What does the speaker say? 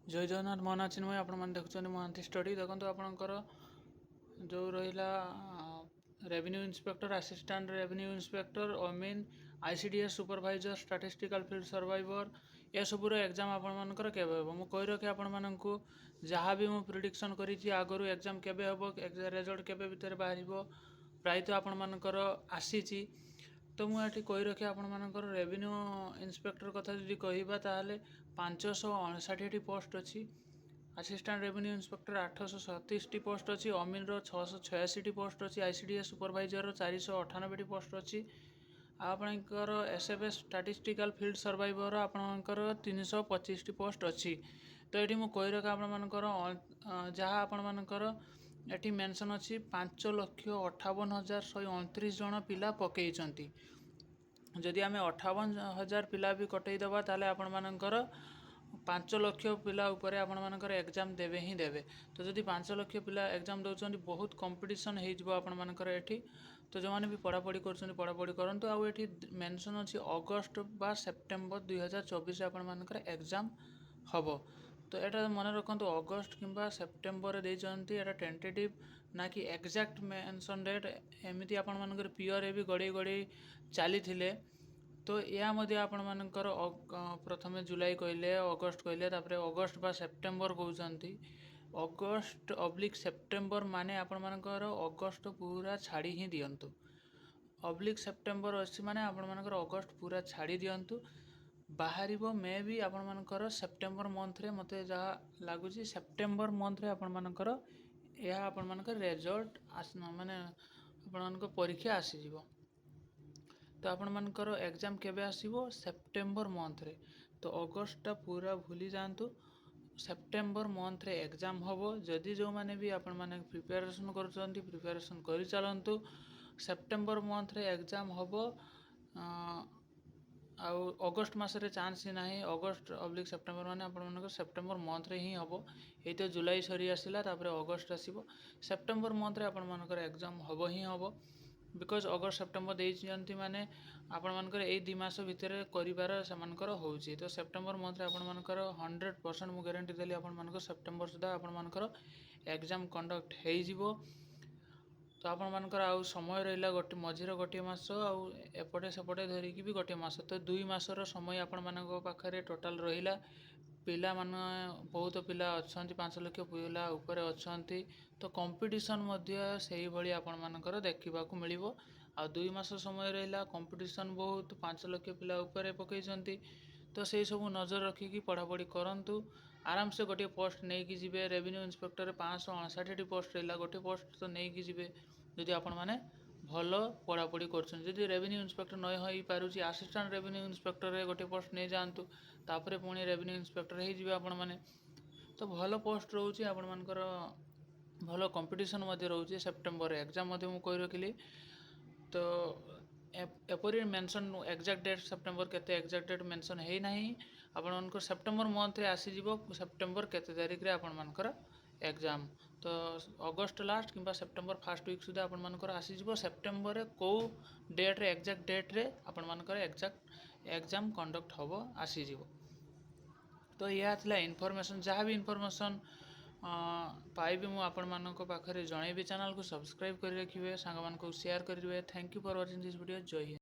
जय जगन्नाथ मोहन चिन्मय आपण देखुं महांती स्टडी देखो आपणकर जो रहा revenue inspector assistant revenue inspector अमीन ICDS supervisor statistical field surveyor ये सबूर एग्जाम आपर के मुझे कही रखे आपण जहाँ भी मुझे प्रिडिक्शन करी आगु एग्जाम केबे हम रिजल्ट केबे भितर बाहर प्रायतः आपण आसी तो मुझे कही रखे आपर रेवेन्यू इन्स्पेक्टर कथा जी कहवा ताल 559 पोस्ट अच्छी असिस्टेंट रेवेन्यू इन्स्पेक्टर 837 पोस्ट अच्छी अमीन 686 पोस्ट अच्छी आईसीडीएस सुपरवाइजर 498 पोस्ट अच्छी आपणकर एसएफएस स्टैटिस्टिकल फील्ड सर्वाइवर आपणकर 325 पोस्ट अच्छी तो ये मुझे कही रखा आपर जहाँ आपर ये मेंशन अच्छी 5,58,129 जन पिला पकईचंती जदि आम 58,000 पिला भी कटईदेवा ताले आपणकर 5 लाख पिला उपरे आपणकर एग्जाम देवे ही देवे तो जदि 5 लाख पिला एग्जाम दौरान बहुत कंपटीशन हो आपणकर एठी तो जो मैंने भी पढ़ापढ़ी पढ़ापढ़ी करूँ आउ ये मेंशन अच्छी अगस्ट बा सेप्टेम्बर 2024 आपणकर एग्जाम हम तो यहाँ मन रखु अगस्ट किंबा सेप्टेम्बर देती यहाँ टेंटेटिव ना कि एक्जाक्ट मेंशन डेट एमती आपणकर पीओर भी गड़े गड़े चली तो या आपणकर प्रथम जुलाई कहले अगस्ट कहले अगस्ट बा सेप्टेम्बर कहते अगस्ट ऑब्लिक सेप्टेम्बर माने आपणकर अगस्ट पूरा छाड़ी ही दिंतु ऑब्लिक सेप्टेम्बर अच्छी माने आपणकर अगस्ट पूरा छाड़ी दिंतु बाहर मे भी आपणकर सेप्टेम्बर मंथ रे मते जहाँ लगुच सेप्टेम्बर मंथ रे आपणकर यह आपणकर रिजल्ट माने आपणकर परीक्षा आसीजिवो तो आपणकर एग्जाम केबे आसीबो सेप्टेम्बर मंथ रे तो अगस्ट पूरा भूली जातु सेप्टेम्बर मंथ रे एग्जाम हम जदि जो मैंने भी आपण मैंने प्रिपेरेसन कर प्रिपेरेसन कर चलतु सेप्टेम्बर मंथ रे एग्जाम हम आउ अगस्ट मसरे चांस ही ना अगस्ट ऑब्लिक सेप्टेम्बर माने आपन सेप्टेम्बर मंथ रे ही हम ये तो जुलाई सरी आसला अगस्ट आसो सेप्टेम्बर मंथ रे आपन एग्जाम हम ही हम बिकज अगस्ट सेप्टेम्बर देती माने आपण मानकर ए 2 मास भितर करिवार सेमानकर होउची तो सेप्टेम्बर मंथ रे आपण मानकर 100% मु गारंटी देली आपण मानकर सेप्टेम्बर सुधा आपण मानकर एग्जाम कंडक्ट हेई जिवो तो आपण मानकर आउ समय रहिला गोटे मझिर गोटे मास आउ एपटे सेपटे धरिकी भी गोटे मास तो 2 मासर समय आपण मानक पाखरे टोटाल रहिला पिला मान बहुत पिला अछंती 5 लाख पिला ऊपर अछंती तो कंपटीशन मध्य सेही भली आपण मानकर देखिबाकू मिलिबो आ 2 मास समय रहिला कंपटीशन बहुत 5 लाख पिला ऊपर पकईचंती तो से सब नजर रखिकी पढ़ापढ़ी करंतु आराम से गोटे पोस्ट नहीं कि जीवे रेवेन्यू इन्स्पेक्टर 559 पोस्ट रहा गोटे पोस्ट तो नहीं कि जीवे जदि आपण माने भल पढ़ापढ़ी कर रेवेन्यू इन्स्पेक्टर न हो पारुची असिस्टेंट रेवेन्यू इन्स्पेक्टर रे गोटे पोस्ट नहीं जातु तापर पुणी रेवेन्यू इन्स्पेक्टर हो जिवे आपण माने तो भल पोस्ट रोचे आपण मानकर भल कंपटीशन मध्य रोचे सेप्टेम्बर एग्जाम मध्य मु कहि रखिली तो एपरी मेंशन एक्जाक्ट डेट सेप्टेम्बर केते एक्जाक्ट डेट मेंशन है ना आपण सेप्टेम्बर मंथ रे आसीजिवो सेप्टेम्बर केते तारिख रे आपण मानकर एग्जाम तो अगस्ट लास्ट किंबा सेप्टेम्बर फर्स्ट वीक सुधा आपण मानकर आसीजिवो सेप्टेम्बर रे को डेट रे एक्जाक्ट डेट रे आपण मानकर एक्जाक्ट एग्जाम कंडक्ट हबो आसीजिवो तो यह थिला इनफॉरमेशन जहाँ भी इनफॉरमेशन पाइबी मु आपण मानक पाखरे जणेबी चैनल को सब्सक्राइब कर रखिए सांग मान को शेयर करेंगे thank you for watching this video जय हिंद।